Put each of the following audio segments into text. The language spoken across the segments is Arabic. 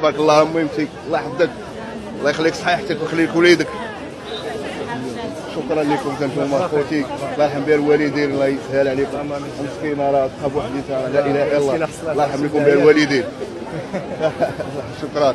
تبارك الله مهمتي، الله يحفظك، الله يخليك صحيحتك ويخليك وليدك. شكرا لكم انتم خوتي، الله يرحم بها الوالدين، الله يسهل عليكم. مسكينه راه تخاف وحديتها، لا اله الا الله، الله يرحم لكم بها الوالدين. شكرا.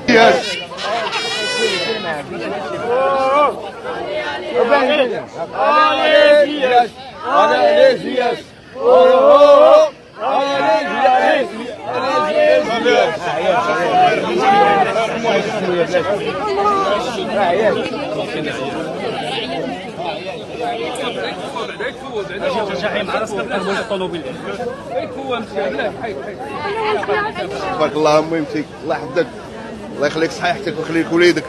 تبارك الله مهمتي، الله يحفظك، الله يخليك صحيحتك ويخليك وليدك.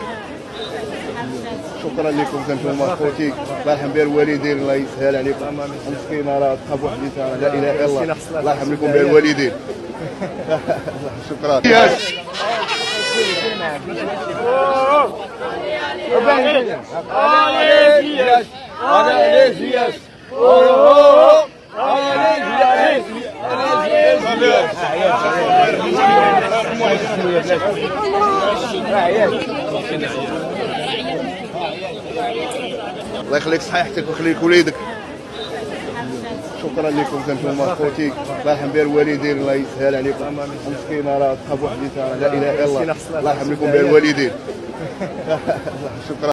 شكرا لكم انتم خوتي، الله يرحم بها الوالدين، الله يسهل عليكم. مسكينه راه تخاف وحديتها، لا اله الا الله، الله يرحم لكم بها الوالدين. شكرا. الله يخليك صحيحتك ويخليك وليدك. شكرا لكم انتم خوتي، الله يرحم بها الوالدين، الله يسهل عليكم. مسكينه راه تخاف وحديتها، لا اله الا الله، الله يرحم لكم بها الوالدين. شكرا.